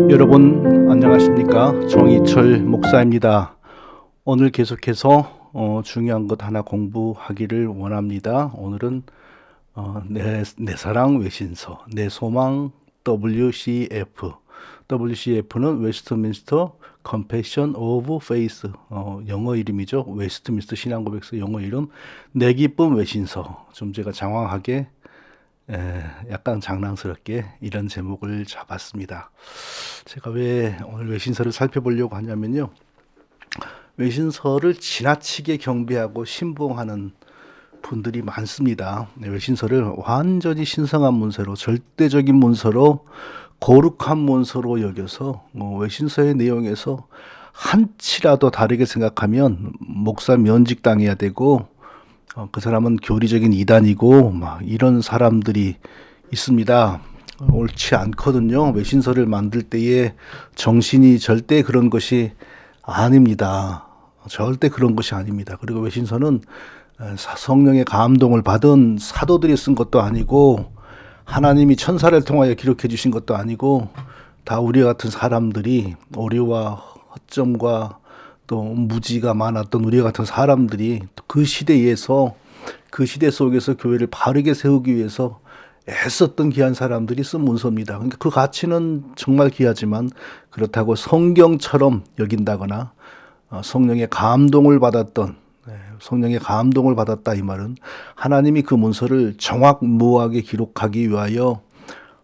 여러분 안녕하십니까? 정희철 목사입니다. 오늘 계속해서 중요한 것 하나 공부하기를 원합니다. 오늘은 내 사랑 외신서, 내 소망 WCF. WCF는 웨스트민스터 Confession of Faith, 영어 이름이죠. 웨스트민스터 신앙고백서 영어 이름 내 기쁨 외신서. 좀 제가 장황하게 약간 장난스럽게 이런 제목을 잡았습니다. 제가 왜 오늘 외신서를 살펴보려고 하냐면요. 외신서를 지나치게 경배하고 신봉하는 분들이 많습니다. 외신서를 완전히 신성한 문서로, 절대적인 문서로, 거룩한 문서로 여겨서 외신서의 내용에서 한치라도 다르게 생각하면 목사 면직당해야 되고 그 사람은 교리적인 이단이고 막 이런 사람들이 있습니다. 옳지 않거든요. 외신서를 만들 때의 정신이 절대 그런 것이 아닙니다. 절대 그런 것이 아닙니다. 그리고 외신서는 성령의 감동을 받은 사도들이 쓴 것도 아니고 하나님이 천사를 통하여 기록해 주신 것도 아니고 다 우리 같은 사람들이 오류와 허점과 또 무지가 많았던 우리 같은 사람들이 그 시대에서 그 시대 속에서 교회를 바르게 세우기 위해서 애썼던 귀한 사람들이 쓴 문서입니다. 그러니까 그 가치는 정말 귀하지만 그렇다고 성경처럼 여긴다거나 성령의 감동을 받았던 성령의 감동을 받았다 이 말은 하나님이 그 문서를 정확무하게 기록하기 위하여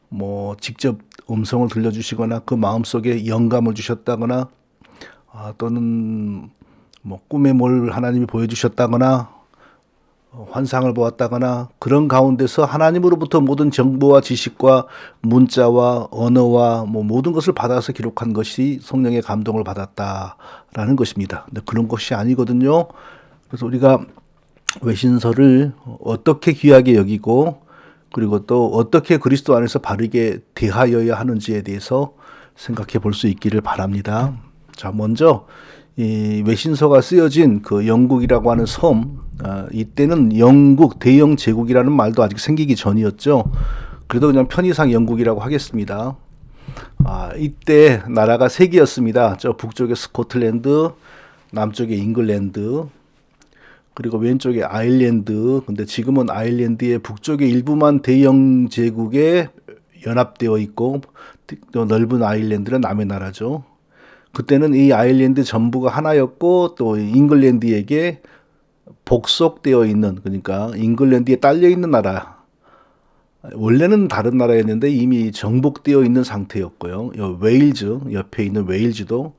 뭐 직접 음성을 들려주시거나 그 마음속에 영감을 주셨다거나 또는 뭐 꿈에 뭘 하나님이 보여주셨다거나 환상을 보았다거나 그런 가운데서 하나님으로부터 모든 정보와 지식과 문자와 언어와 뭐 모든 것을 받아서 기록한 것이 성령의 감동을 받았다라는 것입니다. 근데 그런 것이 아니거든요. 그래서 우리가 외신서를 어떻게 귀하게 여기고 그리고 또 어떻게 그리스도 안에서 바르게 대하여야 하는지에 대해서 생각해 볼 수 있기를 바랍니다. 자, 먼저 이 외신서가 쓰여진 그 영국이라고 하는 섬, 이때는 영국 대영 제국이라는 말도 아직 생기기 전이었죠. 그래도 그냥 편의상 영국이라고 하겠습니다. 이때 나라가 세 개였습니다. 저 북쪽에 스코틀랜드, 남쪽에 잉글랜드, 그리고 왼쪽에 아일랜드. 근데 지금은 아일랜드의 북쪽의 일부만 대영 제국에 연합되어 있고 또 넓은 아일랜드는 남의 나라죠. 그때는 이 아일랜드 전부가 하나였고 또 잉글랜드에게 복속되어 있는, 그러니까 잉글랜드에 딸려 있는 나라, 원래는 다른 나라였는데 이미 정복되어 있는 상태였고요. 웨일즈 옆에 있는 웨일즈도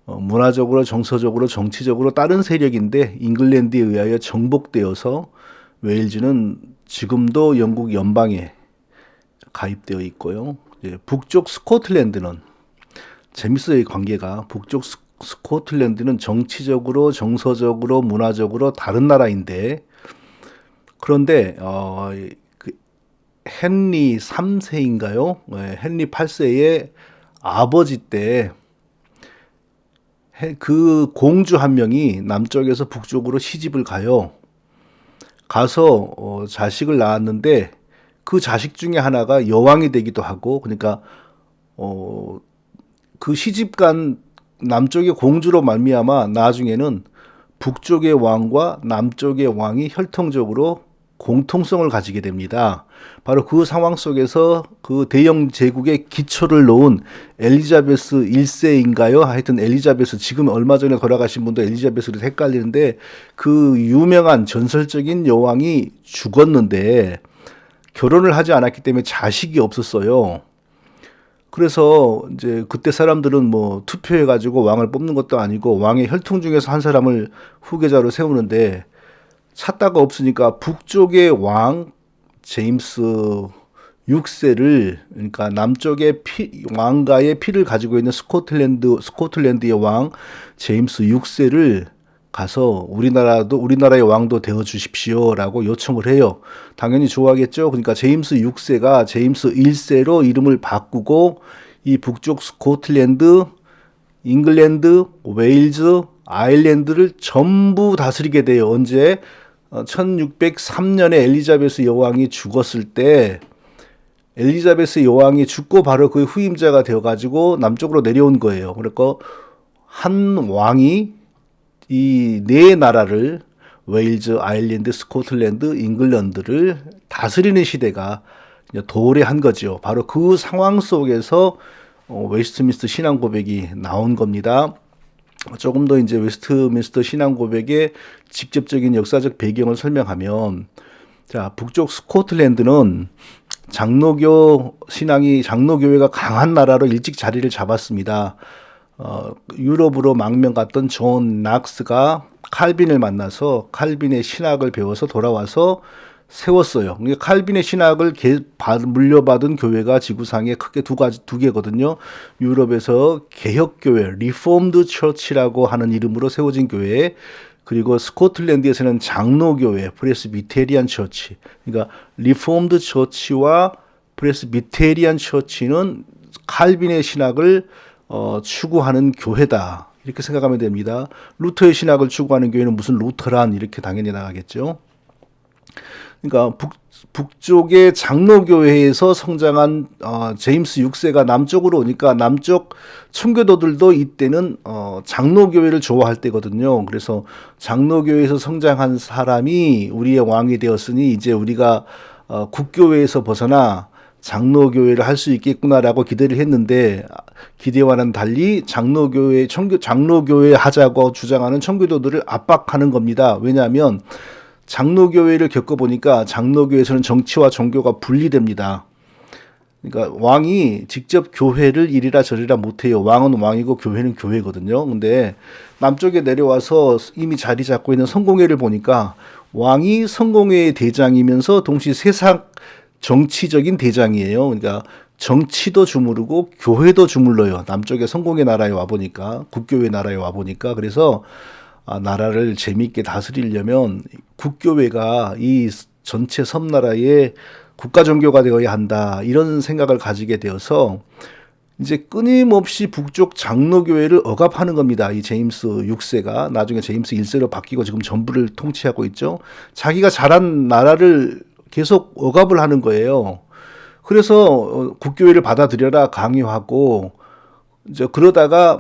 문화적으로 정서적으로 정치적으로 다른 세력인데 잉글랜드에 의하여 정복되어서 웨일즈는 지금도 영국 연방에 가입되어 있고요. 북쪽 스코틀랜드는 재밌어요. 이 관계가. 북쪽 스코틀랜드는 정치적으로 정서적으로 문화적으로 다른 나라인데 그런데 그 헨리 3세인가요? 헨리 8세의 아버지 때 그 공주 한 명이 남쪽에서 북쪽으로 시집을 가요. 가서 자식을 낳았는데 그 자식 중에 하나가 여왕이 되기도 하고, 그러니까 그 시집간 남쪽의 공주로 말미암아 나중에는 북쪽의 왕과 남쪽의 왕이 혈통적으로 공통성을 가지게 됩니다. 바로 그 상황 속에서 그 대영 제국의 기초를 놓은 엘리자베스 1세인가요? 하여튼 엘리자베스, 지금 얼마 전에 돌아가신 분도 엘리자베스를 헷갈리는데 그 유명한 전설적인 여왕이 죽었는데 결혼을 하지 않았기 때문에 자식이 없었어요. 그래서 이제 그때 사람들은 뭐 투표해가지고 왕을 뽑는 것도 아니고 왕의 혈통 중에서 한 사람을 후계자로 세우는데 찾다가 없으니까 북쪽의 왕 제임스 6세를, 그러니까 남쪽의 왕가의 피를 가지고 있는 스코틀랜드의 왕 제임스 6세를 가서 우리나라의 왕도 되어 주십시오라고 요청을 해요. 당연히 좋아하겠죠. 그러니까 제임스 6세가 제임스 1세로 이름을 바꾸고 이 북쪽 스코틀랜드, 잉글랜드, 웨일즈, 아일랜드를 전부 다스리게 돼요. 언제? 1603년에 엘리자베스 여왕이 죽었을 때 엘리자베스 여왕이 죽고 바로 그 후임자가 되어가지고 남쪽으로 내려온 거예요. 그러니까 한 왕이 이 네 나라를 웨일즈, 아일랜드, 스코틀랜드, 잉글랜드를 다스리는 시대가 도래한 거죠. 바로 그 상황 속에서 웨스트민스터 신앙 고백이 나온 겁니다. 조금 더 이제 웨스트민스터 신앙 고백의 직접적인 역사적 배경을 설명하면, 자, 북쪽 스코틀랜드는 장로교회가 강한 나라로 일찍 자리를 잡았습니다. 유럽으로 망명 갔던 존 낙스가 칼빈을 만나서 칼빈의 신학을 배워서 돌아와서 세웠어요. 그러니까 칼빈의 신학을 물려받은 교회가 지구상에 크게 두 개거든요. 유럽에서 개혁교회, 리폼드 처치라고 하는 이름으로 세워진 교회, 그리고 스코틀랜드에서는 장로교회, 프레스비테리안 처치. 그러니까 리폼드 처치와 프레스비테리안 처치는 칼빈의 신학을 추구하는 교회다, 이렇게 생각하면 됩니다. 루터의 신학을 추구하는 교회는 무슨 루터란, 이렇게 당연히 나가겠죠. 그러니까 북쪽의 장로교회에서 성장한 제임스 6세가 남쪽으로 오니까 남쪽 청교도들도 이때는 장로교회를 좋아할 때거든요. 그래서 장로교회에서 성장한 사람이 우리의 왕이 되었으니 이제 우리가 국교회에서 벗어나 장로교회를 할 수 있겠구나라고 기대를 했는데, 기대와는 달리 장로교회 하자고 주장하는 청교도들을 압박하는 겁니다. 왜냐하면 장로교회를 겪어보니까 장로교회에서는 정치와 종교가 분리됩니다. 그러니까 왕이 직접 교회를 이리라 저리라 못해요. 왕은 왕이고 교회는 교회거든요. 근데 남쪽에 내려와서 이미 자리 잡고 있는 성공회를 보니까 왕이 성공회의 대장이면서 동시에 세상 정치적인 대장이에요. 그러니까 정치도 주무르고 교회도 주물러요. 남쪽에 성공의 나라에 와보니까, 국교회 나라에 와보니까. 그래서 나라를 재미있게 다스리려면 국교회가 이 전체 섬나라의 국가 종교가 되어야 한다, 이런 생각을 가지게 되어서 이제 끊임없이 북쪽 장로교회를 억압하는 겁니다. 이 제임스 6세가 나중에 제임스 1세로 바뀌고 지금 전부를 통치하고 있죠. 자기가 잘한 나라를 계속 억압을 하는 거예요. 그래서 국교회를 받아들여라 강요하고, 이제 그러다가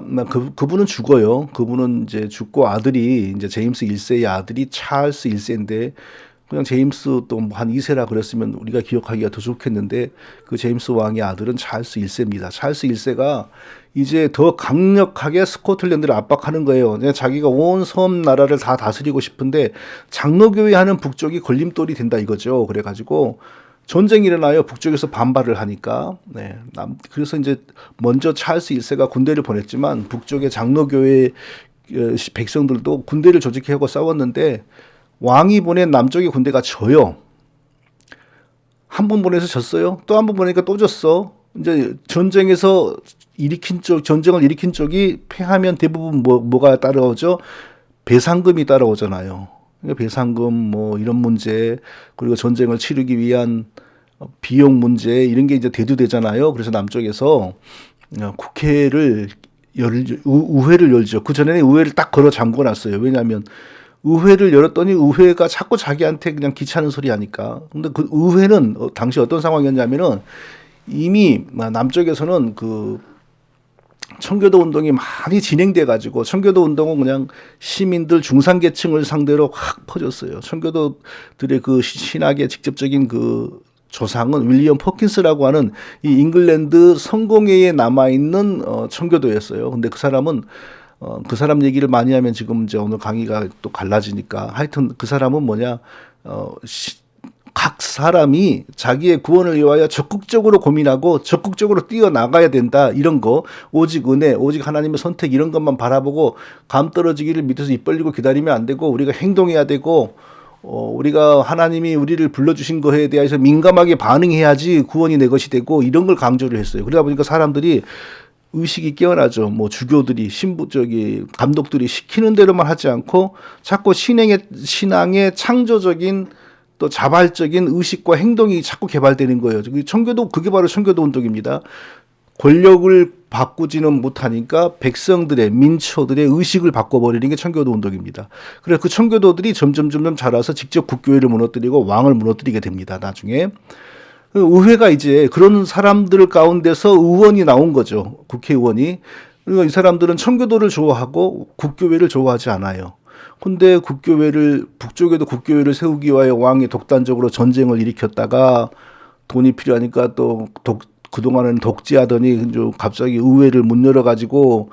그분은 죽어요. 그분은 이제 죽고 아들이, 이제 제임스 1세의 아들이 찰스 1세인데, 그냥 제임스 또 한 2세라 그랬으면 우리가 기억하기가 더 좋겠는데, 그 제임스 왕의 아들은 찰스 1세입니다. 찰스 1세가 이제 더 강력하게 스코틀랜드를 압박하는 거예요. 자기가 온 섬 나라를 다 다스리고 싶은데 장로교회 하는 북쪽이 걸림돌이 된다 이거죠. 그래가지고 전쟁이 일어나요. 북쪽에서 반발을 하니까. 네. 그래서 이제 먼저 찰스 1세가 군대를 보냈지만 북쪽의 장로교회 백성들도 군대를 조직하고 싸웠는데, 왕이 보낸 남쪽의 군대가 져요. 한 번 보내서 졌어요. 또 한 번 보내니까 또 졌어. 이제 전쟁을 일으킨 쪽이 패하면 대부분 뭐가 따라오죠? 배상금이 따라오잖아요. 배상금 뭐 이런 문제, 그리고 전쟁을 치르기 위한 비용 문제, 이런 게 이제 대두되잖아요. 그래서 남쪽에서 의회를 열죠. 그 전에는 의회를 딱 걸어 잠궈 놨어요. 왜냐하면 의회를 열었더니 의회가 자꾸 자기한테 그냥 귀찮은 소리 하니까. 근데 그 의회는 당시 어떤 상황이었냐면은 이미 남쪽에서는 그 청교도 운동이 많이 진행돼 가지고, 청교도 운동은 그냥 시민들 중산계층을 상대로 확 퍼졌어요. 청교도들의 그 신학의 직접적인 그 조상은 윌리엄 퍼킨스라고 하는 이 잉글랜드 성공회에 남아 있는 청교도였어요. 근데 그 사람은 그 사람 얘기를 많이 하면 지금 이제 오늘 강의가 또 갈라지니까, 하여튼 그 사람은 각 사람이 자기의 구원을 위하여 적극적으로 고민하고 적극적으로 뛰어나가야 된다, 이런 거, 오직 은혜, 오직 하나님의 선택, 이런 것만 바라보고 감 떨어지기를 밑에서 입 벌리고 기다리면 안 되고, 우리가 행동해야 되고, 우리가 하나님이 우리를 불러주신 거에 대해서 민감하게 반응해야지 구원이 내 것이 되고, 이런 걸 강조를 했어요. 그러다 보니까 사람들이 의식이 깨어나죠. 뭐 주교들이, 감독들이 시키는 대로만 하지 않고 자꾸 신앙의 창조적인 또 자발적인 의식과 행동이 자꾸 개발되는 거예요. 그게 바로 청교도 운동입니다. 권력을 바꾸지는 못하니까 백성들의, 민초들의 의식을 바꿔버리는 게 청교도 운동입니다. 그래서 그 청교도들이 점점 자라서 직접 국교회를 무너뜨리고 왕을 무너뜨리게 됩니다. 나중에. 의회가 이제 그런 사람들 가운데서 의원이 나온 거죠. 국회의원이. 그러니까 이 사람들은 청교도를 좋아하고 국교회를 좋아하지 않아요. 근데 북쪽에도 국교회를 세우기 위하여 왕이 독단적으로 전쟁을 일으켰다가 돈이 필요하니까 또 그동안은 독재하더니 갑자기 의회를 문 열어가지고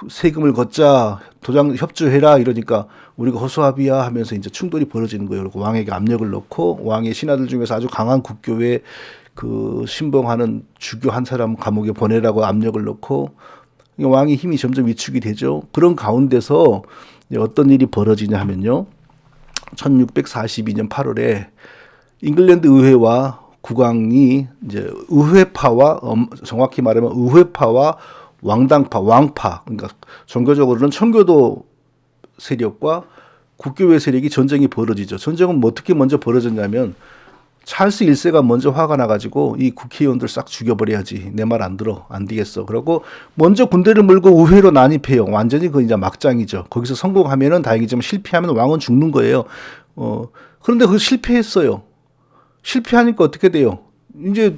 세금을 걷자, 도장 협조해라 이러니까 우리가 허수아비야 하면서 이제 충돌이 벌어지는 거예요. 그리고 왕에게 압력을 넣고 왕의 신하들 중에서 아주 강한 국교에 신봉하는 주교 한 사람 감옥에 보내라고 압력을 넣고 왕의 힘이 점점 위축이 되죠. 그런 가운데서 어떤 일이 벌어지냐 하면요. 1642년 8월에 잉글랜드 의회와 국왕이 이제 의회파와 정확히 말하면 의회파와 왕파, 그러니까 종교적으로는 청교도 세력과 국교회 세력이 전쟁이 벌어지죠. 전쟁은 어떻게 먼저 벌어졌냐면 찰스 1세가 먼저 화가 나가지고 이 국회의원들 싹 죽여버려야지. 내 말 안 들어. 안 되겠어. 그러고 먼저 군대를 몰고 의회로 난입해요. 완전히 그 이제 막장이죠. 거기서 성공하면은 다행이지만 실패하면 왕은 죽는 거예요. 그런데 그 실패했어요. 실패하니까 어떻게 돼요? 이제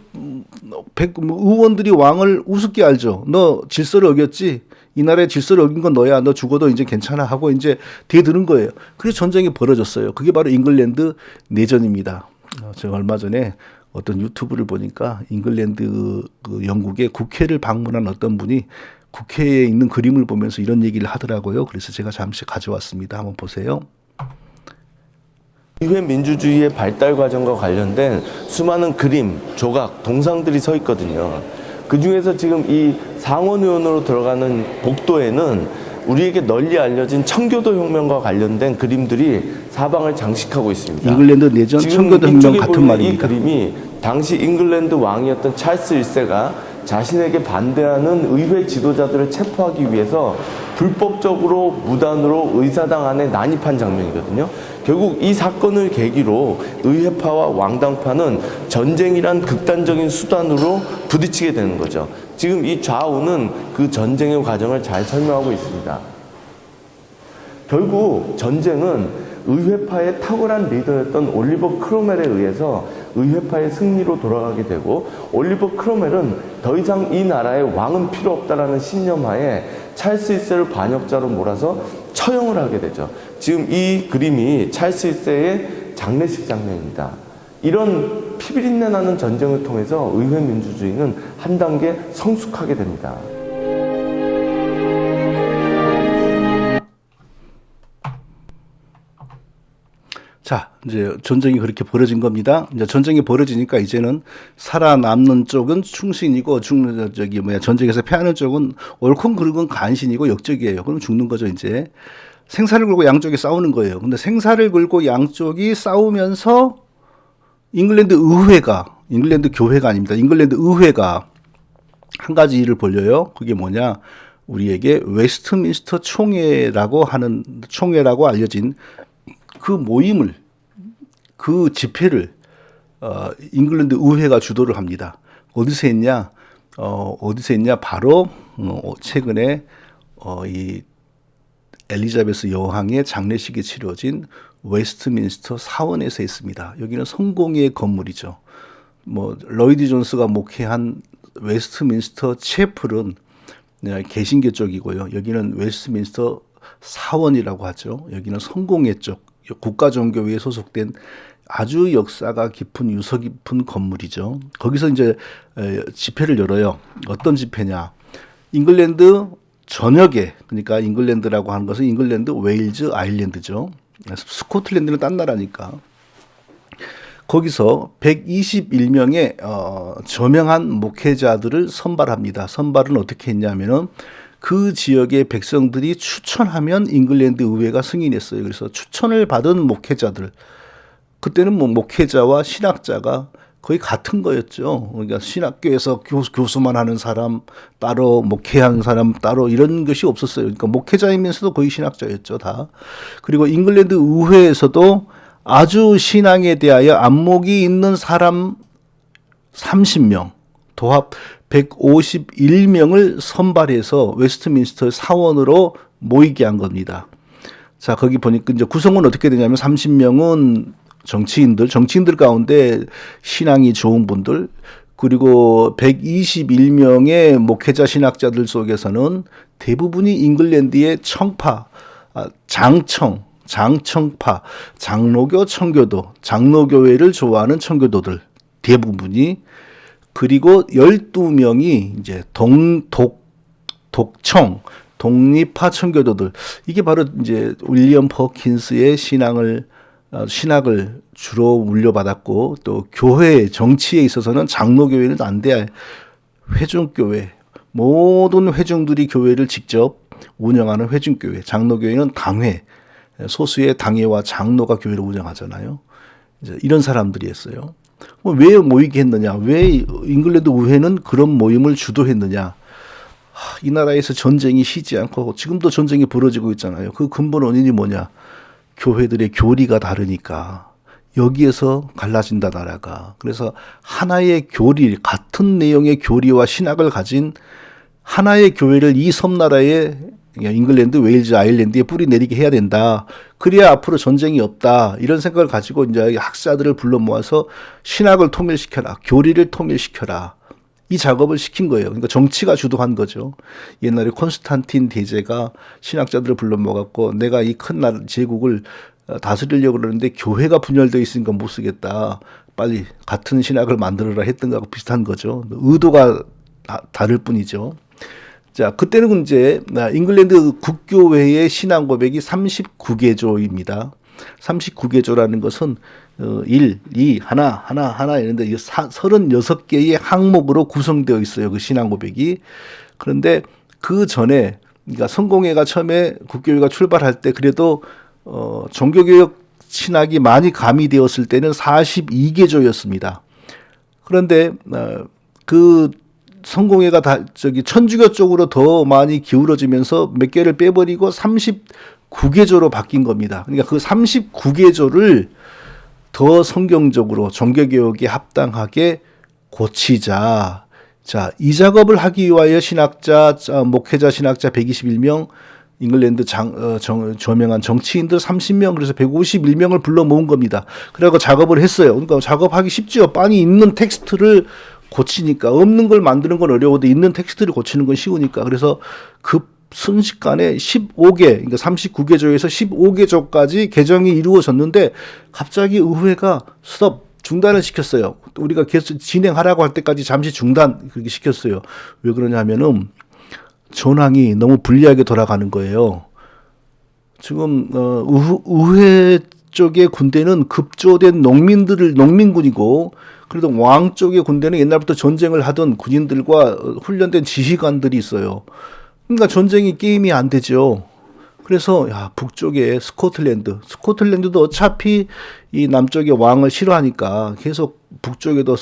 의원들이 왕을 우습게 알죠. 너 질서를 어겼지? 이 나라의 질서를 어긴 건 너야. 너 죽어도 이제 괜찮아 하고 이제 대드는 거예요. 그래서 전쟁이 벌어졌어요. 그게 바로 잉글랜드 내전입니다. 제가 얼마 전에 어떤 유튜브를 보니까 잉글랜드 영국의 국회를 방문한 어떤 분이 국회에 있는 그림을 보면서 이런 얘기를 하더라고요. 그래서 제가 잠시 가져왔습니다. 한번 보세요. 의회 민주주의의 발달 과정과 관련된 수많은 그림, 조각, 동상들이 서 있거든요. 그 중에서 지금 이 상원의원으로 들어가는 복도에는 우리에게 널리 알려진 청교도 혁명과 관련된 그림들이 사방을 장식하고 있습니다. 잉글랜드 내전 청교도 혁명 같은 말입니다. 이 그림이 당시 잉글랜드 왕이었던 찰스 1세가 자신에게 반대하는 의회 지도자들을 체포하기 위해서 불법적으로 무단으로 의사당 안에 난입한 장면이거든요. 결국 이 사건을 계기로 의회파와 왕당파는 전쟁이란 극단적인 수단으로 부딪히게 되는 거죠. 지금 이 좌우는 그 전쟁의 과정을 잘 설명하고 있습니다. 결국 전쟁은 의회파의 탁월한 리더였던 올리버 크로멜에 의해서 의회파의 승리로 돌아가게 되고, 올리버 크로멜은 더 이상 이 나라에 왕은 필요 없다라는 신념하에 찰스 1세를 반역자로 몰아서 처형을 하게 되죠. 지금 이 그림이 찰스 1세의 장례식 장면입니다. 이런 피비린내 나는 전쟁을 통해서 의회 민주주의는 한 단계 성숙하게 됩니다. 자, 이제 전쟁이 그렇게 벌어진 겁니다. 이제 전쟁이 벌어지니까 이제는 살아남는 쪽은 충신이고 전쟁에서 패하는 쪽은 옳건 그르건 간신이고 역적이에요. 그럼 죽는 거죠, 이제. 생사를 걸고 양쪽이 싸우는 거예요. 근데 생사를 걸고 양쪽이 싸우면서 잉글랜드 교회가 아닙니다. 잉글랜드 의회가 한 가지 일을 벌려요. 그게 뭐냐? 우리에게 웨스트민스터 총회라고 알려진 그 모임을, 그 집회를 잉글랜드 의회가 주도를 합니다. 어디서 했냐? 바로 최근에 이 엘리자베스 여왕의 장례식이 치러진 웨스트민스터 사원에서 했습니다. 여기는 성공의 건물이죠. 로이드 존스가 목회한 웨스트민스터 채플은 개신교 쪽이고요. 여기는 웨스트민스터 사원이라고 하죠. 여기는 성공회 쪽, 국가종교회에 소속된 아주 역사가 깊은 유서 깊은 건물이죠. 거기서 이제 집회를 열어요. 어떤 집회냐? 잉글랜드 전역에, 그러니까 잉글랜드라고 하는 것은 잉글랜드, 웨일즈, 아일랜드죠. 스코틀랜드는 딴 나라니까. 거기서 121명의 저명한 목회자들을 선발합니다. 선발은 어떻게 했냐면은 그 지역의 백성들이 추천하면 잉글랜드 의회가 승인했어요. 그래서 추천을 받은 목회자들, 그때는 목회자와 신학자가 거의 같은 거였죠. 그러니까 신학교에서 교수만 하는 사람 따로, 목회하는 사람 따로, 이런 것이 없었어요. 그러니까 목회자이면서도 거의 신학자였죠, 다. 그리고 잉글랜드 의회에서도 아주 신앙에 대하여 안목이 있는 사람 30명, 도합 151명을 선발해서 웨스트민스터 사원으로 모이게 한 겁니다. 자, 거기 보니까 이제 구성은 어떻게 되냐면 30명은 정치인들 가운데 신앙이 좋은 분들, 그리고 121명의 목회자 신학자들 속에서는 대부분이 잉글랜드의 장청파, 장로교 청교도, 장로교회를 좋아하는 청교도들 대부분이, 그리고 12명이 이제 독립파 청교도들. 이게 바로 이제 윌리엄 퍼킨스의 신학을 주로 물려받았고, 또 교회 정치에 있어서는 장로교회는 안 돼. 회중교회, 모든 회중들이 교회를 직접 운영하는 회중교회, 장로교회는 당회, 소수의 당회와 장로가 교회를 운영하잖아요. 이제 이런 사람들이었어요. 왜 모이게 했느냐? 왜 잉글랜드 의회는 그런 모임을 주도했느냐? 이 나라에서 전쟁이 쉬지 않고 지금도 전쟁이 벌어지고 있잖아요. 그 근본 원인이 뭐냐? 교회들의 교리가 다르니까. 여기에서 갈라진다, 나라가. 그래서 하나의 교리, 같은 내용의 교리와 신학을 가진 하나의 교회를 이 섬나라에, 잉글랜드, 웨일즈, 아일랜드에 뿌리 내리게 해야 된다. 그래야 앞으로 전쟁이 없다. 이런 생각을 가지고 이제 학자들을 불러 모아서 신학을 통일시켜라. 교리를 통일시켜라. 이 작업을 시킨 거예요. 그러니까 정치가 주도한 거죠. 옛날에 콘스탄틴 대제가 신학자들을 불러 모아갖고 내가 이 큰 나라 제국을 다스리려고 그러는데 교회가 분열되어 있으니까 못 쓰겠다. 빨리 같은 신학을 만들어라 했던 거하고 비슷한 거죠. 의도가 다를 뿐이죠. 자, 그때는 이제 잉글랜드 국교회의 신앙 고백이 39개조입니다. 39개조라는 것은 1, 2, 하나 이런데 36개의 항목으로 구성되어 있어요. 그 신앙 고백이. 그런데 그 전에, 그러니까 성공회가 처음에 국교회가 출발할 때 그래도 종교개혁 신학이 많이 가미되었을 때는 42개조였습니다. 그런데 그 성공회가 천주교 쪽으로 더 많이 기울어지면서 몇 개를 빼버리고 39개조로 바뀐 겁니다. 그러니까 그 39개조를 더 성경적으로 종교개혁에 합당하게 고치자. 자, 이 작업을 하기 위하여 목회자 신학자 121명, 잉글랜드 저명한 정치인들 30명, 그래서 151명을 불러 모은 겁니다. 그래서 작업을 했어요. 그러니까 작업하기 쉽죠. 빤히 있는 텍스트를 고치니까. 없는 걸 만드는 건 어려워도 있는 텍스트를 고치는 건 쉬우니까. 그래서 순식간에 15개, 그러니까 39개조에서 15개조까지 개정이 이루어졌는데 갑자기 의회가 중단을 시켰어요. 우리가 계속 진행하라고 할 때까지 잠시 그렇게 시켰어요. 왜 그러냐면은 전황이 너무 불리하게 돌아가는 거예요. 지금 의회 쪽의 군대는 급조된 농민군이고, 그래도 왕 쪽의 군대는 옛날부터 전쟁을 하던 군인들과 훈련된 지휘관들이 있어요. 그러니까 전쟁이 게임이 안 되죠. 그래서 북쪽에 스코틀랜드도 어차피 이 남쪽의 왕을 싫어하니까 계속 북쪽에도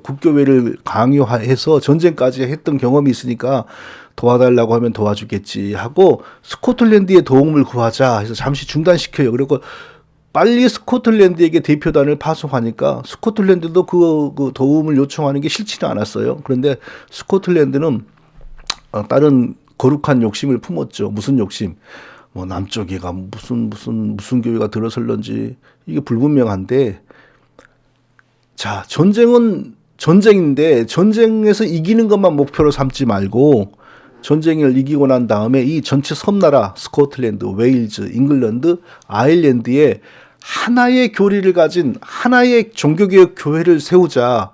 국교회를 강요해서 전쟁까지 했던 경험이 있으니까 도와달라고 하면 도와주겠지 하고 스코틀랜드의 도움을 구하자 해서 잠시 중단시켜요. 그리고 빨리 스코틀랜드에게 대표단을 파송하니까 스코틀랜드도 그 도움을 요청하는 게 싫지는 않았어요. 그런데 스코틀랜드는 다른 거룩한 욕심을 품었죠. 무슨 욕심? 남쪽에가 무슨 교회가 들어설런지 이게 불분명한데, 자, 전쟁은 전쟁인데 전쟁에서 이기는 것만 목표로 삼지 말고 전쟁을 이기고 난 다음에 이 전체 섬나라 스코틀랜드, 웨일즈, 잉글랜드, 아일랜드에 하나의 교리를 가진 하나의 종교개혁 교회를 세우자,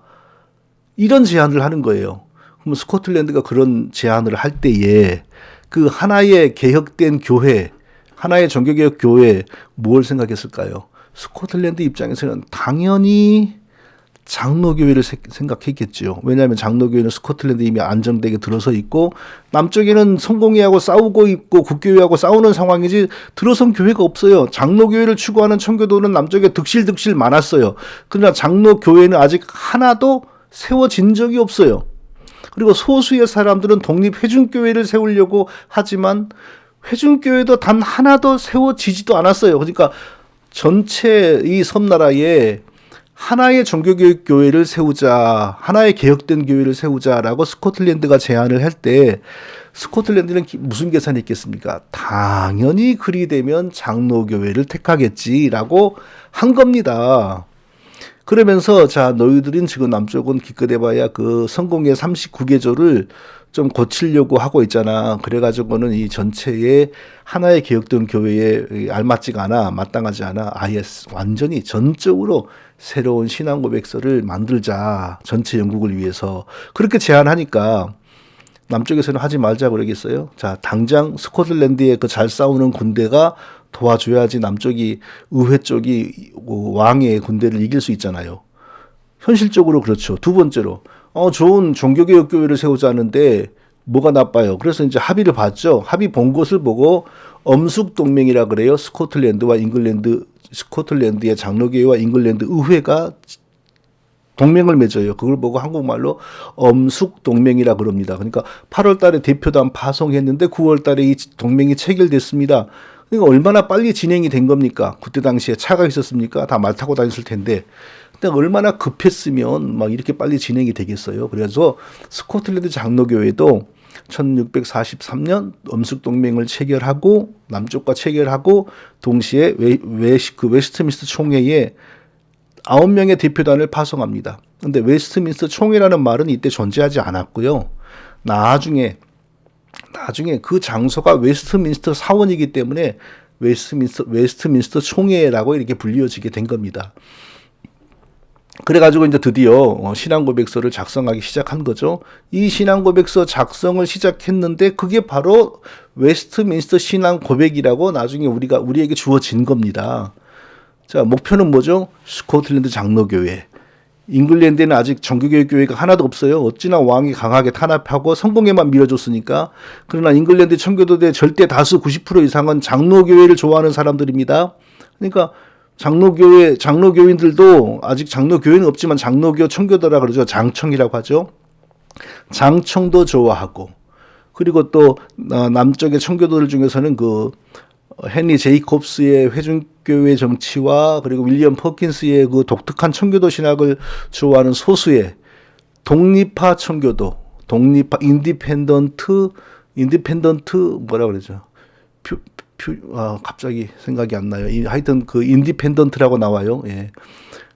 이런 제안을 하는 거예요. 그럼 스코틀랜드가 그런 제안을 할 때에 그 하나의 개혁된 교회, 하나의 종교개혁 교회 뭘 생각했을까요? 스코틀랜드 입장에서는 당연히 장로교회를 생각했겠죠. 왜냐하면 장로교회는 스코틀랜드 이미 안정되게 들어서 있고, 남쪽에는 성공회하고 싸우고 있고 국교회하고 싸우는 상황이지 들어선 교회가 없어요. 장로교회를 추구하는 청교도는 남쪽에 득실득실 많았어요. 그러나 장로교회는 아직 하나도 세워진 적이 없어요. 그리고 소수의 사람들은 독립회중교회를 세우려고 하지만 회중교회도 단 하나도 세워지지도 않았어요. 그러니까 전체 이 섬나라에 하나의 종교교육 교회를 세우자, 하나의 개혁된 교회를 세우자라고 스코틀랜드가 제안을 할 때 스코틀랜드는 무슨 계산이 있겠습니까? 당연히 그리 되면 장로교회를 택하겠지라고 한 겁니다. 그러면서 자 너희들은 지금 남쪽은 기껏해봐야 그 성공의 39개조를 좀 고치려고 하고 있잖아. 그래가지고는 이 전체의 하나의 개혁된 교회에 알맞지가 않아, 마땅하지 않아. 아예 완전히 전적으로 새로운 신앙 고백서를 만들자. 전체 영국을 위해서. 그렇게 제안하니까 남쪽에서는 하지 말자 그러겠어요. 자, 당장 스코틀랜드의 그 잘 싸우는 군대가 도와줘야지 남쪽이 의회 쪽이 왕의 군대를 이길 수 있잖아요. 현실적으로 그렇죠. 두 번째로 좋은 종교개혁 교회를 세우자는데 뭐가 나빠요. 그래서 이제 합의를 봤죠. 합의 본 것을 보고 엄숙 동맹이라 그래요. 스코틀랜드와 잉글랜드, 스코틀랜드의 장로교회와 잉글랜드 의회가 동맹을 맺어요. 그걸 보고 한국말로 엄숙 동맹이라 그럽니다. 그러니까 8월 달에 대표단 파송했는데 9월 달에 이 동맹이 체결됐습니다. 그러니까 얼마나 빨리 진행이 된 겁니까? 그때 당시에 차가 있었습니까? 다 말 타고 다녔을 텐데. 근데 얼마나 급했으면 막 이렇게 빨리 진행이 되겠어요. 그래서 스코틀랜드 장로교회도 1643년 엄숙 동맹을 체결하고 남쪽과 체결하고 동시에 웨스트민스터 총회에 9명의 대표단을 파송합니다. 근데 웨스트민스터 총회라는 말은 이때 존재하지 않았고요. 나중에 그 장소가 웨스트민스터 사원이기 때문에 웨스트민스터 총회라고 이렇게 불리어지게 된 겁니다. 그래가지고 이제 드디어 신앙고백서를 작성하기 시작한 거죠. 이 신앙고백서 작성을 시작했는데 그게 바로 웨스트민스터 신앙고백이라고 나중에 우리에게 주어진 겁니다. 자, 목표는 뭐죠? 스코틀랜드 장로교회. 잉글랜드에는 아직 정교교회 교회가 하나도 없어요. 어찌나 왕이 강하게 탄압하고 성공에만 밀어줬으니까. 그러나 잉글랜드 청교도대 절대 다수 90% 이상은 장로교회를 좋아하는 사람들입니다. 그러니까 장로교인들도 아직 장로교회는 없지만 장로교 청교도라 그러죠. 장청이라고 하죠. 장청도 좋아하고. 그리고 또 남쪽의 청교도들 중에서는 그 헨리 제이콥스의 회중교회 정치와 그리고 윌리엄 퍼킨스의 그 독특한 청교도 신학을 좋아하는 소수의 독립파 청교도, 인디펜던트 뭐라 그러죠? 갑자기 생각이 안 나요. 하여튼 그 인디펜던트라고 나와요. 예.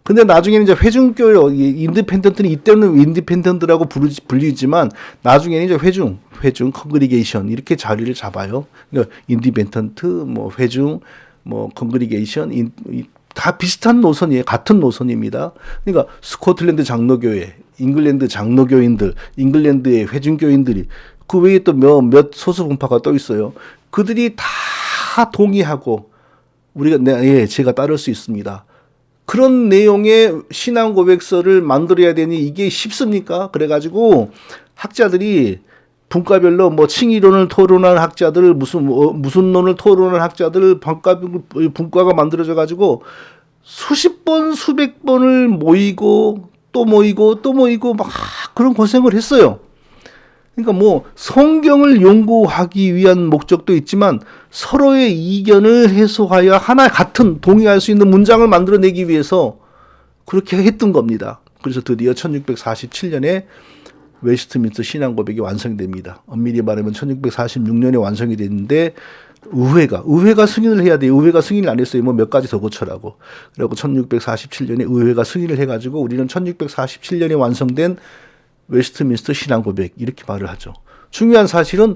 근데 나중에는 이제 회중교회, 인디펜던트는 이때는 인디펜던트라고 불리지만 나중에는 이제 회중, 컨그리게이션 이렇게 자리를 잡아요. 그러니까 인디펜던트, 뭐 회중, 뭐 컨그리게이션 다 비슷한 노선이에요. 같은 노선입니다. 그러니까 스코틀랜드 장로교회, 잉글랜드 장로교인들, 잉글랜드의 회중교인들이 그 외에 또 몇 소수 분파가 또 있어요. 그들이 다 동의하고 제가 따를 수 있습니다. 그런 내용의 신앙 고백서를 만들어야 되니 이게 쉽습니까? 그래가지고 학자들이 분과별로 뭐 칭의론을 토론한 학자들, 무슨 논을 토론한 학자들 분과가 만들어져 가지고 수십 번, 수백 번을 모이고 또 모이고 또 모이고 막 그런 고생을 했어요. 그러니까 뭐 성경을 연구하기 위한 목적도 있지만 서로의 이견을 해소하여 하나 같은 동의할 수 있는 문장을 만들어내기 위해서 그렇게 했던 겁니다. 그래서 드디어 1647년에 웨스트민스터 신앙고백이 완성됩니다. 엄밀히 말하면 1646년에 완성이 됐는데 의회가 승인을 해야 돼요. 의회가 승인을 안 했어요. 뭐 몇 가지 더 고쳐라고. 그리고 1647년에 의회가 승인을 해가지고 우리는 1647년에 완성된 웨스트민스터 신앙고백 이렇게 말을 하죠. 중요한 사실은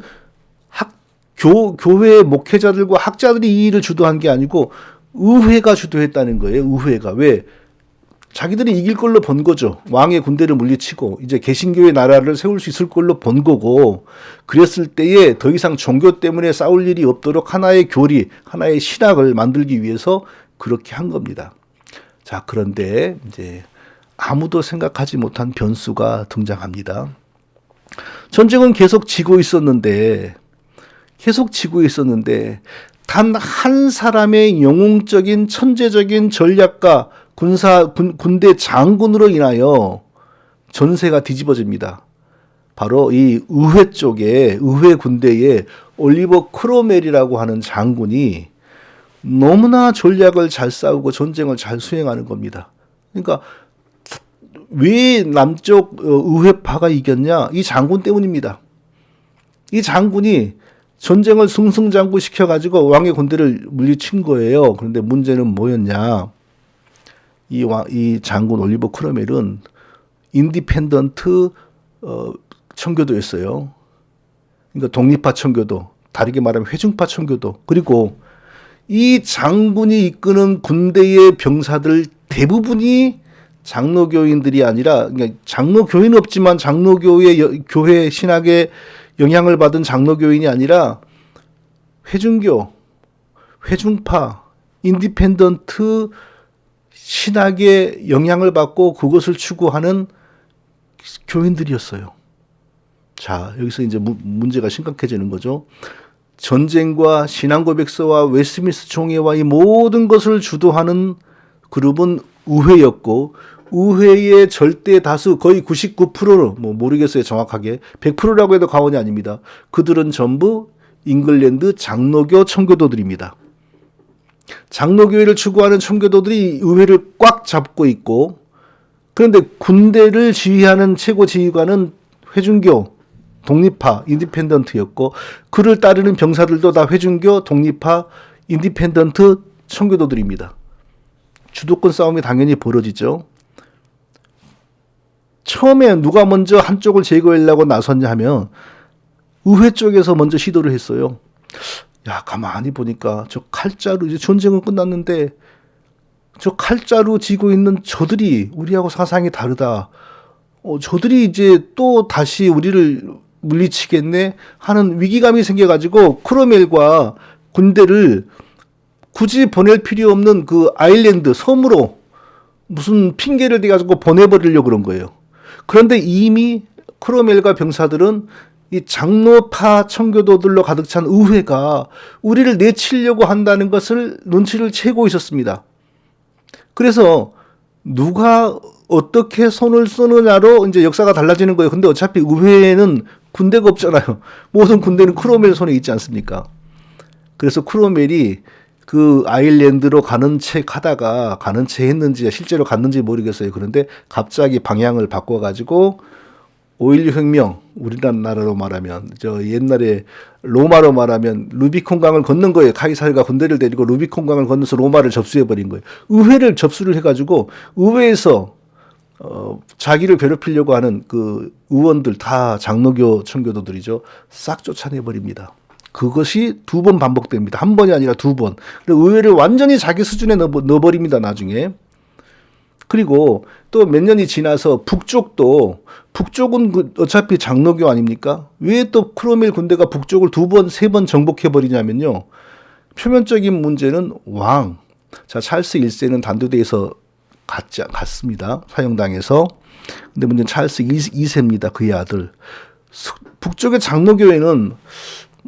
교회 목회자들과 학자들이 이 일을 주도한 게 아니고 의회가 주도했다는 거예요. 의회가. 왜? 자기들이 이길 걸로 본 거죠. 왕의 군대를 물리치고 이제 개신교의 나라를 세울 수 있을 걸로 본 거고 그랬을 때에 더 이상 종교 때문에 싸울 일이 없도록 하나의 교리, 하나의 신학을 만들기 위해서 그렇게 한 겁니다. 자, 그런데 이제 아무도 생각하지 못한 변수가 등장합니다. 전쟁은 계속 지고 있었는데 단 한 사람의 영웅적인 천재적인 전략가 군대 장군으로 인하여 전세가 뒤집어집니다. 바로 이 의회 군대의 올리버 크로멜이라고 하는 장군이 너무나 전략을 잘 싸우고 전쟁을 잘 수행하는 겁니다. 그러니까 왜 남쪽 의회파가 이겼냐? 이 장군 때문입니다. 이 장군이 전쟁을 승승장구 시켜가지고 왕의 군대를 물리친 거예요. 그런데 문제는 뭐였냐? 이 장군 올리버 크로멜은 인디펜던트 청교도였어요. 그러니까 독립파 청교도, 다르게 말하면 회중파 청교도. 그리고 이 장군이 이끄는 군대의 병사들 대부분이 장로교인들이 아니라, 그러니까 장로교인은 없지만 장로교의 교회 신학의 영향을 받은 장로교인이 아니라 회중교, 회중파, 인디펜던트 신학의 영향을 받고 그것을 추구하는 교인들이었어요. 자, 여기서 이제 문제가 심각해지는 거죠. 전쟁과 신앙고백서와 웨스트민스터 총회와 이 모든 것을 주도하는 그룹은 의회였고, 의회의 절대 다수 거의 99%, 뭐 모르겠어요 정확하게 100%라고 해도 과언이 아닙니다. 그들은 전부 잉글랜드 장로교 청교도들입니다. 장로교회를 추구하는 청교도들이 의회를 꽉 잡고 있고, 그런데 군대를 지휘하는 최고 지휘관은 회중교, 독립파, 인디펜던트였고, 그를 따르는 병사들도 다 회중교, 독립파, 인디펜던트 청교도들입니다. 주도권 싸움이 당연히 벌어지죠. 처음에 누가 먼저 한쪽을 제거하려고 나섰냐 하면 의회 쪽에서 먼저 시도를 했어요. 야, 가만히 보니까 저 칼자루, 이제 전쟁은 끝났는데 저 칼자루 쥐고 있는 저들이 우리하고 사상이 다르다. 저들이 이제 또 다시 우리를 물리치겠네 하는 위기감이 생겨가지고 크로멜과 군대를 굳이 보낼 필요 없는 그 아일랜드 섬으로 무슨 핑계를 대가지고 보내버리려고 그런 거예요. 그런데 이미 크로멜과 병사들은 이 장로파 청교도들로 가득 찬 의회가 우리를 내치려고 한다는 것을 눈치를 채고 있었습니다. 그래서 누가 어떻게 손을 쏘느냐로 이제 역사가 달라지는 거예요. 근데 어차피 의회에는 군대가 없잖아요. 모든 군대는 크로멜 손에 있지 않습니까? 그래서 크로멜이 그 아일랜드로 가는 책 하다가 가는 체 했는지 실제로 갔는지 모르겠어요. 그런데 갑자기 방향을 바꿔가지고 5.16 혁명, 우리나라로 말하면 저 옛날에 로마로 말하면 루비콘 강을 건넌 거예요. 카이사르가 군대를 데리고 루비콘 강을 건너서 로마를 접수해 버린 거예요. 의회를 접수를 해가지고 의회에서 자기를 괴롭히려고 하는 그 의원들 다 장로교 청교도들이죠. 싹 쫓아내 버립니다. 그것이 2번 반복됩니다. 한 번이 아니라 2번. 의회를 완전히 자기 수준에 넣어버립니다. 나중에. 그리고 또 몇 년이 지나서 북쪽은 어차피 장로교 아닙니까? 왜 또 크로멜 군대가 북쪽을 2번, 3번 정복해버리냐면요. 표면적인 문제는 왕. 자, 찰스 1세는 단두대에서 갔습니다. 사형당해서. 근데 문제는 찰스 2세입니다. 그의 아들. 북쪽의 장로교회는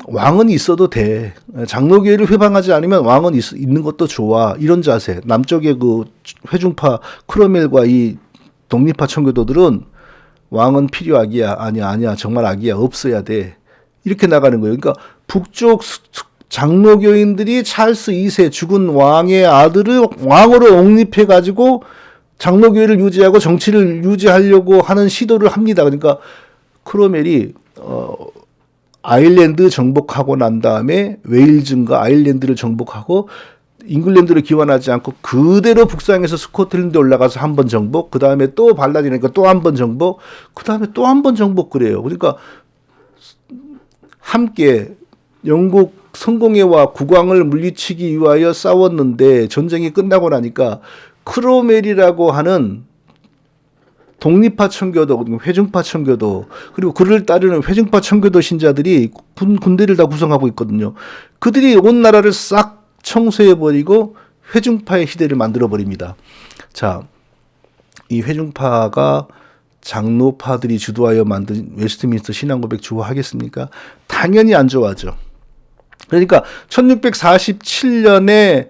왕은 있어도 돼. 장로교회를 회방하지 않으면 왕은 있는 것도 좋아. 이런 자세. 남쪽의 그 회중파 크로멜과 이 독립파 청교도들은 왕은 필요악이야. 아니야. 정말 악이야. 없어야 돼. 이렇게 나가는 거예요. 그러니까 북쪽 장로교인들이 찰스 2세 죽은 왕의 아들을 왕으로 옹립해가지고 장로교회를 유지하고 정치를 유지하려고 하는 시도를 합니다. 그러니까 크로멜이 아일랜드 정복하고 난 다음에 웨일즈인가 아일랜드를 정복하고 잉글랜드를 기원하지 않고 그대로 북상해서 스코틀랜드 올라가서 한 번 정복, 그 다음에 또 발라디니까 또 한 번 정복, 그 다음에 또 한 번 정복 그래요. 그러니까 함께 영국 성공회와 국왕을 물리치기 위하여 싸웠는데 전쟁이 끝나고 나니까 크로멜이라고 하는 독립파 청교도, 회중파 청교도, 그리고 그를 따르는 회중파 청교도 신자들이 군대를 다 구성하고 있거든요. 그들이 온 나라를 싹 청소해버리고 회중파의 시대를 만들어버립니다. 자, 이 회중파가 장로파들이 주도하여 만든 웨스트민스터 신앙고백 좋아하겠습니까? 당연히 안 좋아하죠. 그러니까 1647년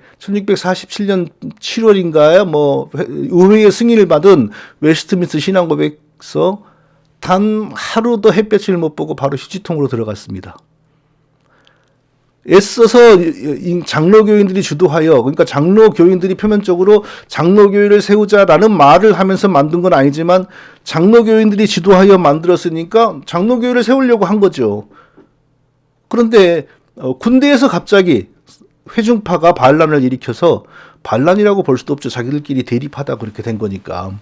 7월인가요? 뭐 의회의 승인을 받은 웨스트민스터 신앙고백서 단 하루도 햇볕을 못 보고 바로 휴지통으로 들어갔습니다. 애써서 장로교인들이 주도하여, 그러니까 장로교인들이 표면적으로 장로교회를 세우자라는 말을 하면서 만든 건 아니지만 장로교인들이 주도하여 만들었으니까 장로교회를 세우려고 한 거죠. 그런데 군대에서 갑자기 회중파가 반란을 일으켜서, 반란이라고 볼 수도 없죠. 자기들끼리 대립하다 그렇게 된 거니까.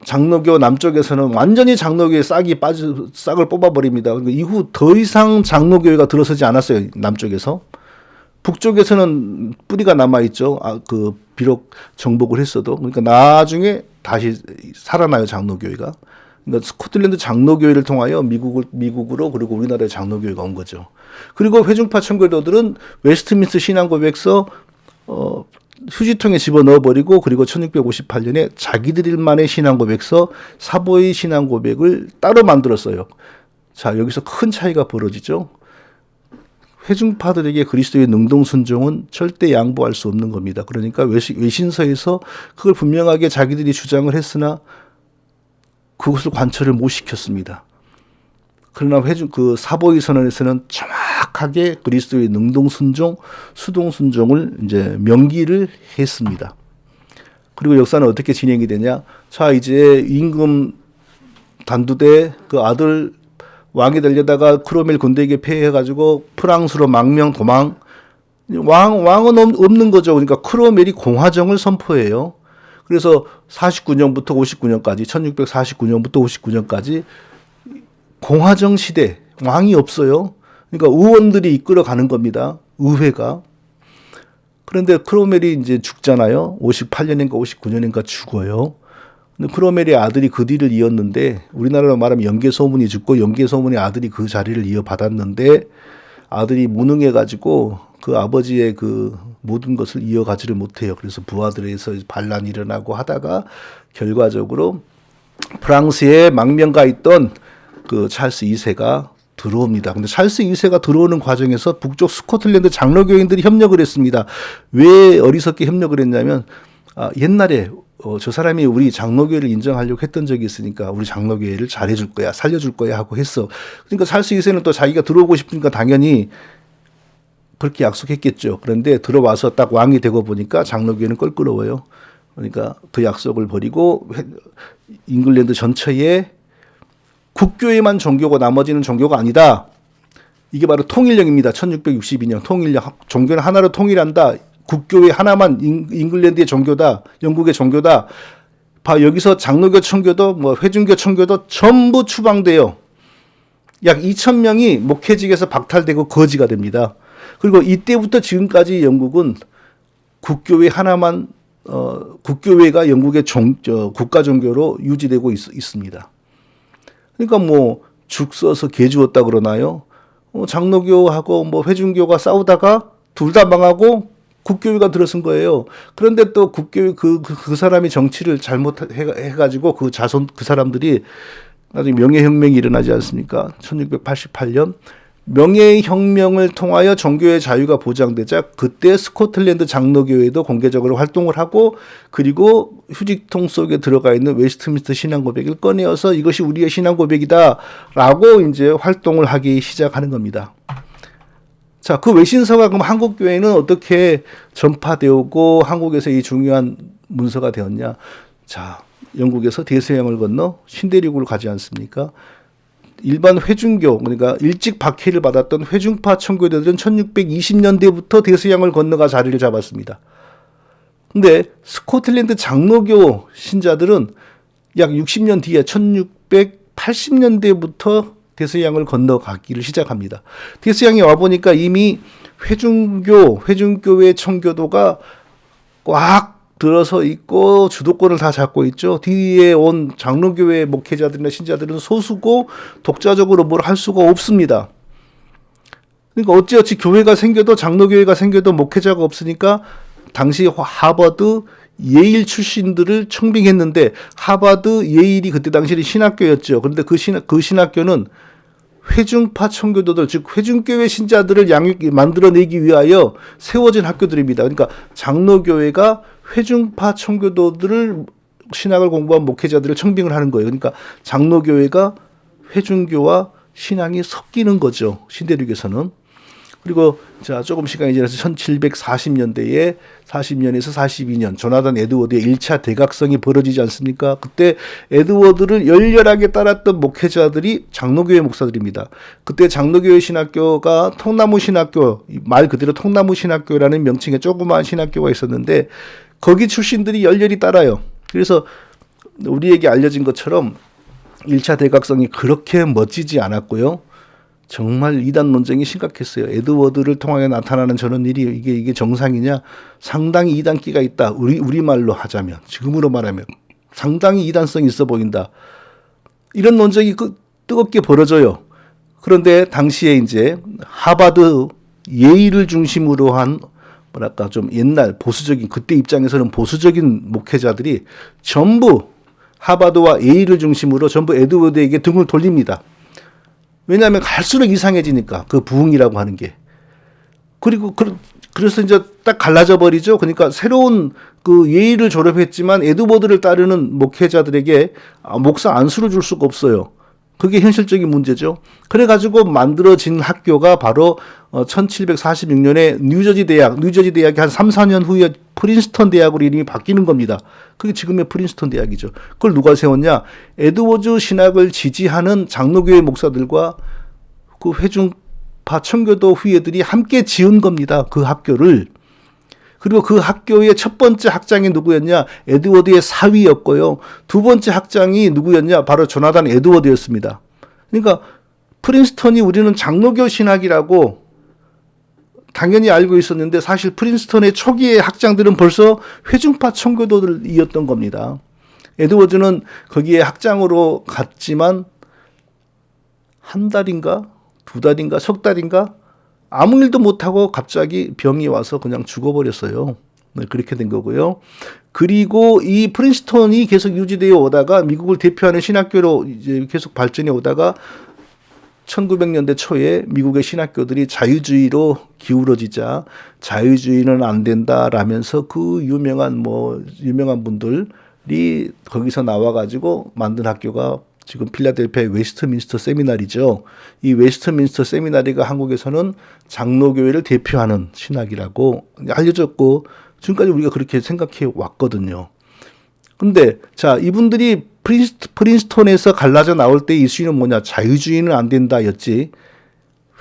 장로교 남쪽에서는 완전히 장로교의 싹을 뽑아버립니다. 그러니까 이후 더 이상 장로교회가 들어서지 않았어요. 남쪽에서. 북쪽에서는 뿌리가 남아있죠. 비록 정복을 했어도. 그러니까 나중에 다시 살아나요, 장로교회가. 그러니까 스코틀랜드 장로교회를 통하여 미국으로, 그리고 우리나라의 장로교회가 온 거죠. 그리고 회중파 청교도들은 웨스트민스터 신앙고백서 휴지통에 집어넣어버리고, 그리고 1658년에 자기들만의 신앙고백서 사보이 신앙고백을 따로 만들었어요. 자, 여기서 큰 차이가 벌어지죠. 회중파들에게 그리스도의 능동순종은 절대 양보할 수 없는 겁니다. 그러니까 외신서에서 그걸 분명하게 자기들이 주장을 했으나 그것을 관철을 못 시켰습니다. 그러나 사보이 선언에서는 정확하게 그리스도의 능동순종, 수동순종을 이제 명기를 했습니다. 그리고 역사는 어떻게 진행이 되냐? 자, 이제 임금 단두대 그 아들 왕이 되려다가 크로멜 군대에게 패해가지고 프랑스로 망명 도망. 왕은 없는 거죠. 그러니까 크로멜이 공화정을 선포해요. 그래서 49년부터 59년까지, 1649년부터 59년까지 공화정 시대, 왕이 없어요. 그러니까 의원들이 이끌어가는 겁니다. 의회가. 그런데 크로멜이 이제 죽잖아요. 58년인가 59년인가 죽어요. 근데 크로멜의 아들이 그 뒤를 이었는데, 우리나라로 말하면 영계소문이 죽고 영계소문의 아들이 그 자리를 이어받았는데, 아들이 무능해가지고 그 아버지의 그 모든 것을 이어가지를 못해요. 그래서 부하들에서 반란이 일어나고 하다가 결과적으로 프랑스에 망명가 있던 그 찰스 2세가 들어옵니다. 근데 찰스 2세가 들어오는 과정에서 북쪽 스코틀랜드 장로교인들이 협력을 했습니다. 왜 어리석게 협력을 했냐면, 옛날에 저 사람이 우리 장로교회를 인정하려고 했던 적이 있으니까 우리 장로교회를 잘해줄 거야, 살려줄 거야 하고 했어. 그러니까 찰스 2세는 또 자기가 들어오고 싶으니까 당연히 그렇게 약속했겠죠. 그런데 들어와서 딱 왕이 되고 보니까 장로교회는 껄끄러워요. 그러니까 그 약속을 버리고 잉글랜드 전체에 국교회만 종교고 나머지는 종교가 아니다. 이게 바로 통일령입니다. 1662년 통일령. 종교는 하나로 통일한다. 국교회 하나만 잉글랜드의 종교다. 영국의 종교다. 여기서 장로교 청교도 회중교 청교도 전부 추방돼요. 약 2,000명이 목회직에서 박탈되고 거지가 됩니다. 그리고 이때부터 지금까지 영국은 국교회 하나만 국교회가 영국의 국가 종교로 유지되고 있습니다. 그러니까 죽 써서 개 주었다 그러나요? 장로교하고 회중교가 싸우다가 둘 다 망하고 국교회가 들어선 거예요. 그런데 또 국교회 그 사람이 정치를 잘못해가지고 그 사람들이 나중에 명예혁명이 일어나지 않습니까? 1688년 명예혁명을 통하여 종교의 자유가 보장되자 그때 스코틀랜드 장로교회도 공개적으로 활동을 하고, 그리고 휴지통 속에 들어가 있는 웨스트민스터 신앙고백을 꺼내어서 이것이 우리의 신앙고백이다라고 이제 활동을 하기 시작하는 겁니다. 자, 그 외신서가 그럼 한국교회는 어떻게 전파되었고 한국에서 이 중요한 문서가 되었냐? 자, 영국에서 대서양을 건너 신대륙으로 가지 않습니까? 일반 회중교, 그러니까 일찍 박해를 받았던 회중파 청교도들은 1620년대부터 대서양을 건너가 자리를 잡았습니다. 근데 스코틀랜드 장로교 신자들은 약 60년 뒤에 1680년대부터 대서양을 건너가기를 시작합니다. 대서양에 와보니까 이미 회중교회 청교도가 꽉 들어서 있고 주도권을 다 잡고 있죠. 뒤에 온 장로교회 목회자들이나 신자들은 소수고 독자적으로 뭘 할 수가 없습니다. 그러니까 어찌어찌 교회가 생겨도, 장로교회가 생겨도 목회자가 없으니까 당시 하버드, 예일 출신들을 청빙했는데, 하버드, 예일이 그때 당시에 신학교였죠. 그런데 그 신학교는 회중파 청교도들, 즉 회중교회 신자들을 만들어내기 위하여 세워진 학교들입니다. 그러니까 장로교회가 회중파 청교도들을, 신학을 공부한 목회자들을 청빙을 하는 거예요. 그러니까 장로교회가 회중교와 신앙이 섞이는 거죠. 신대륙에서는. 그리고 자 조금 시간이 지나서 1740년대에 40년에서 42년 조나단 에드워드의 1차 대각성이 벌어지지 않습니까? 그때 에드워드를 열렬하게 따랐던 목회자들이 장로교회 목사들입니다. 그때 장로교회 신학교가 통나무 신학교, 말 그대로 통나무 신학교라는 명칭의 조그마한 신학교가 있었는데 거기 출신들이 열렬히 따라요. 그래서 우리에게 알려진 것처럼 1차 대각성이 그렇게 멋지지 않았고요. 정말 이단 논쟁이 심각했어요. 에드워드를 통하여 나타나는 저런 일이 이게 정상이냐? 상당히 이단기가 있다. 우리말로 하자면, 지금으로 말하면 상당히 이단성이 있어 보인다. 이런 논쟁이 뜨겁게 벌어져요. 그런데 당시에 이제 하버드 예일을 중심으로 한 뭐랄까 좀 옛날 보수적인 그때 입장에서는 보수적인 목회자들이 전부 하버드와 예일을 중심으로 전부 에드워드에게 등을 돌립니다. 왜냐하면 갈수록 이상해지니까 그 부흥이라고 하는 게. 그리고 그래서 이제 딱 갈라져 버리죠. 그러니까 새로운 그 예일을 졸업했지만 에드워드를 따르는 목회자들에게 목사 안수를 줄 수가 없어요. 그게 현실적인 문제죠. 그래가지고 만들어진 학교가 바로 1746년에 뉴저지 대학이 한 3, 4년 후에 프린스턴 대학으로 이름이 바뀌는 겁니다. 그게 지금의 프린스턴 대학이죠. 그걸 누가 세웠냐? 에드워드 신학을 지지하는 장로교회 목사들과 그 회중파 청교도 후예들이 함께 지은 겁니다. 그 학교를. 그리고 그 학교의 첫 번째 학장이 누구였냐? 에드워드의 사위였고요. 두 번째 학장이 누구였냐? 바로 조나단 에드워드였습니다. 그러니까 프린스턴이 우리는 장로교 신학이라고 당연히 알고 있었는데 사실 프린스턴의 초기의 학장들은 벌써 회중파 청교도들이었던 겁니다. 에드워드는 거기에 학장으로 갔지만 한 달인가? 두 달인가? 석 달인가? 아무 일도 못하고 갑자기 병이 와서 그냥 죽어버렸어요. 네, 그렇게 된 거고요. 그리고 이 프린스턴이 계속 유지되어 오다가 미국을 대표하는 신학교로 이제 계속 발전해 오다가 1900년대 초에 미국의 신학교들이 자유주의로 기울어지자 자유주의는 안 된다라면서 그 유명한 분들이 거기서 나와가지고 만든 학교가 지금 필라델피아의 웨스트민스터 세미나리죠. 이 웨스트민스터 세미나리가 한국에서는 장로교회를 대표하는 신학이라고 알려졌고 지금까지 우리가 그렇게 생각해 왔거든요. 근데 자 이분들이 프린스턴에서 갈라져 나올 때 이슈는 뭐냐? 자유주의는 안 된다였지.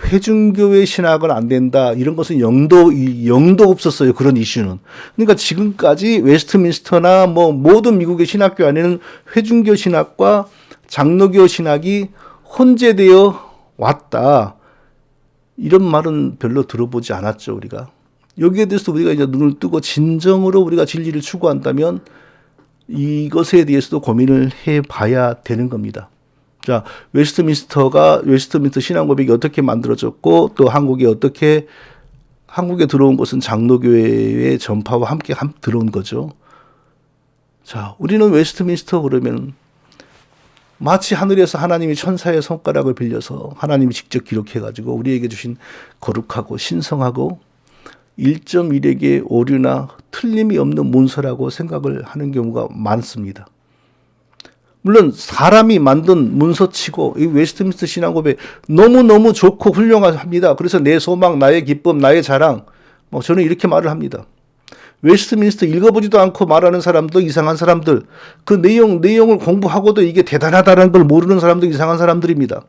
회중교회 신학은 안 된다. 이런 것은 영도 없었어요. 그런 이슈는. 그러니까 지금까지 웨스트민스터나 모든 미국의 신학교 안에는 회중교 신학과 장로교 신학이 혼재되어 왔다. 이런 말은 별로 들어보지 않았죠, 우리가. 여기에 대해서 우리가 이제 눈을 뜨고 진정으로 우리가 진리를 추구한다면 이것에 대해서도 고민을 해 봐야 되는 겁니다. 자, 웨스트민스터 신앙 고백이 어떻게 만들어졌고 또 한국에 들어온 것은 장로교회의 전파와 함께 들어온 거죠. 자, 우리는 웨스트민스터 그러면 마치 하늘에서 하나님이 천사의 손가락을 빌려서 하나님이 직접 기록해가지고 우리에게 주신 거룩하고 신성하고 1.1에게 오류나 틀림이 없는 문서라고 생각을 하는 경우가 많습니다. 물론 사람이 만든 문서치고 이 웨스트민스터 신앙고백 너무너무 좋고 훌륭합니다. 그래서 내 소망, 나의 기쁨, 나의 자랑 저는 이렇게 말을 합니다. 웨스트민스터 읽어보지도 않고 말하는 사람도 이상한 사람들, 그 내용을 공부하고도 이게 대단하다는 걸 모르는 사람도 이상한 사람들입니다.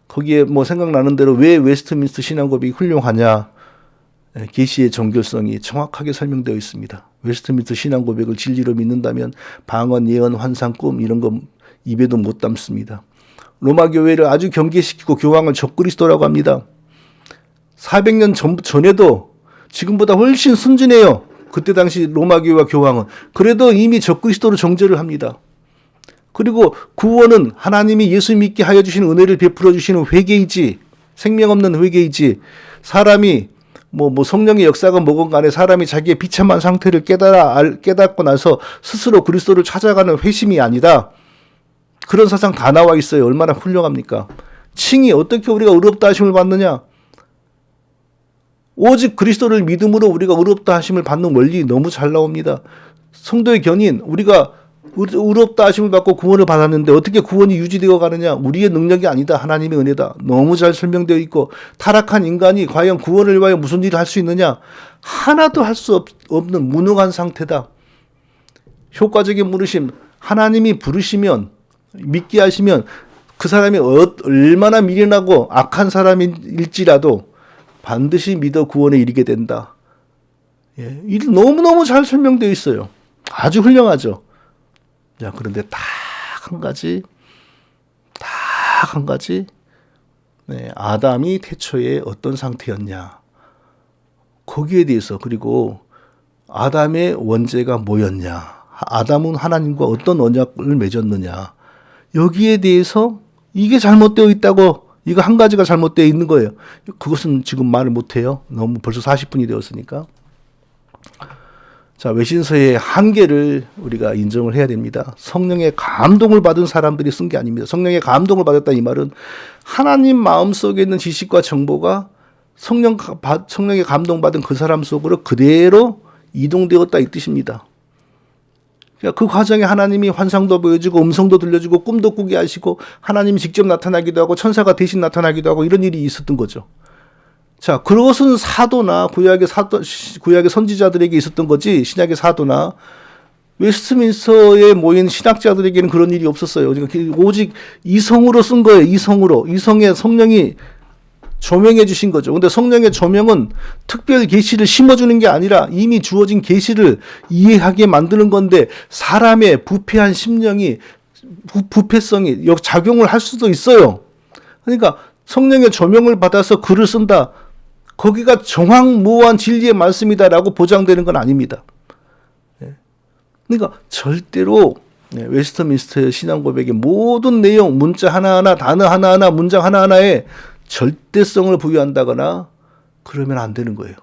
거기에 생각나는 대로 왜 웨스트민스터 신앙고백이 훌륭하냐? 계시의 정결성이 정확하게 설명되어 있습니다. 웨스트민스터 신앙고백을 진리로 믿는다면 방언, 예언, 환상, 꿈 이런 거 입에도 못 담습니다. 로마 교회를 아주 경계시키고 교황을 적그리스도라고 합니다. 400년 전에도 지금보다 훨씬 순진해요. 그때 당시 로마 교회와 교황은. 그래도 이미 적그리스도로 정죄를 합니다. 그리고 구원은 하나님이 예수 믿게 하여 주시는 은혜를 베풀어 주시는 회개이지, 생명 없는 회개이지, 사람이 성령의 역사가 뭐건 간에 사람이 자기의 비참한 상태를 깨닫고 나서 스스로 그리스도를 찾아가는 회심이 아니다. 그런 사상 다 나와 있어요. 얼마나 훌륭합니까? 칭이 어떻게 우리가 의롭다 하심을 받느냐? 오직 그리스도를 믿음으로 우리가 의롭다 하심을 받는 원리 너무 잘 나옵니다. 성도의 견인, 우리가 의롭다 하심을 받고 구원을 받았는데 어떻게 구원이 유지되어 가느냐? 우리의 능력이 아니다. 하나님의 은혜다. 너무 잘 설명되어 있고 타락한 인간이 과연 구원을 위하여 무슨 일을 할 수 있느냐? 하나도 할 수 없는 무능한 상태다. 효과적인 부르심, 하나님이 부르시면 믿게 하시면 그 사람이 얼마나 미련하고 악한 사람일지라도 반드시 믿어 구원에 이르게 된다. 예, 너무너무 잘 설명되어 있어요. 아주 훌륭하죠. 자, 그런데 딱 한 가지, 네, 아담이 태초에 어떤 상태였냐. 거기에 대해서, 그리고 아담의 원죄가 뭐였냐. 아담은 하나님과 어떤 언약을 맺었느냐. 여기에 대해서 이게 잘못되어 있다고, 이거 한 가지가 잘못되어 있는 거예요. 그것은 지금 말을 못해요. 너무 벌써 40분이 되었으니까. 자, 외신서의 한계를 우리가 인정을 해야 됩니다. 성령의 감동을 받은 사람들이 쓴 게 아닙니다. 성령의 감동을 받았다 이 말은 하나님 마음속에 있는 지식과 정보가 성령의 감동받은 그 사람 속으로 그대로 이동되었다 이 뜻입니다. 그러니까 그 과정에 하나님이 환상도 보여주고 음성도 들려주고 꿈도 꾸게 하시고 하나님이 직접 나타나기도 하고 천사가 대신 나타나기도 하고 이런 일이 있었던 거죠. 자, 그것은 사도나 구약의 선지자들에게 있었던 거지, 신약의 사도나 웨스트민스터에 모인 신학자들에게는 그런 일이 없었어요. 오직 이성으로 쓴 거예요. 이성의 성령이 조명해 주신 거죠. 근데 성령의 조명은 특별 계시를 심어주는 게 아니라 이미 주어진 계시를 이해하게 만드는 건데 사람의 부패한 심령이 부패성이 작용을 할 수도 있어요. 그러니까 성령의 조명을 받아서 글을 쓴다. 거기가 정확무한 진리의 말씀이다라고 보장되는 건 아닙니다. 그러니까 절대로 웨스트민스터의 신앙 고백의 모든 내용, 문자 하나하나, 단어 하나하나, 문장 하나하나에 절대성을 부여한다거나 그러면 안 되는 거예요.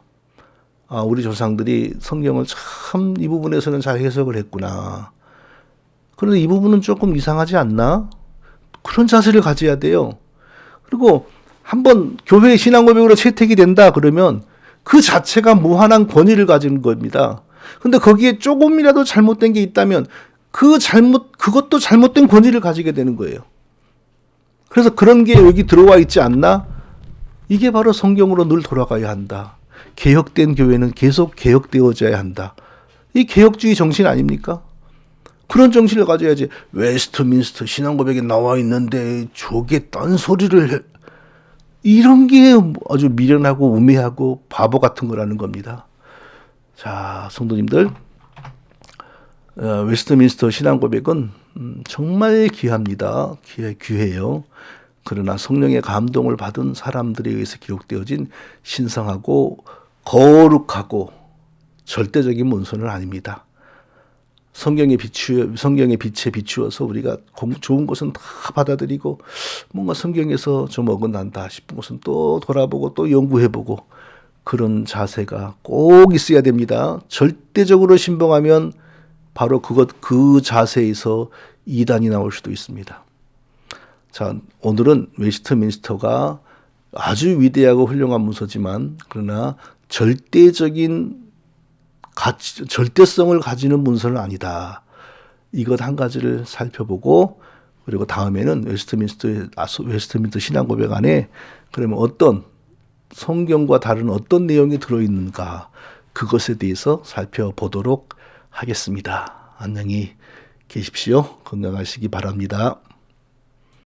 아, 우리 조상들이 성경을 참 이 부분에서는 잘 해석을 했구나. 그런데 이 부분은 조금 이상하지 않나? 그런 자세를 가져야 돼요. 그리고 한번 교회의 신앙 고백으로 채택이 된다 그러면 그 자체가 무한한 권위를 가지는 겁니다. 근데 거기에 조금이라도 잘못된 게 있다면 그것도 잘못된 권위를 가지게 되는 거예요. 그래서 그런 게 여기 들어와 있지 않나? 이게 바로 성경으로 늘 돌아가야 한다. 개혁된 교회는 계속 개혁되어져야 한다. 이 개혁주의 정신 아닙니까? 그런 정신을 가져야지. 웨스트민스터 신앙 고백에 나와 있는데 저게 딴소리를 이런 게 아주 미련하고 우매하고 바보 같은 거라는 겁니다. 자, 성도님들, 웨스트민스터 신앙 고백은 정말 귀합니다. 귀해요. 그러나 성령의 감동을 받은 사람들에 의해서 기록되어진 신성하고 거룩하고 절대적인 문서는 아닙니다. 성경의 빛에 비추어서 우리가 좋은 것은 다 받아들이고 뭔가 성경에서 좀 어긋난다 싶은 것은 또 돌아보고 또 연구해보고 그런 자세가 꼭 있어야 됩니다. 절대적으로 신봉하면 바로 그 자세에서 이단이 나올 수도 있습니다. 자, 오늘은 웨스트민스터가 아주 위대하고 훌륭한 문서지만 그러나 절대성을 가지는 문서는 아니다. 이것 한 가지를 살펴보고 그리고 다음에는 웨스트민스터 신앙 고백 안에 그러면 어떤 성경과 다른 어떤 내용이 들어있는가 그것에 대해서 살펴보도록 하겠습니다. 안녕히 계십시오. 건강하시기 바랍니다.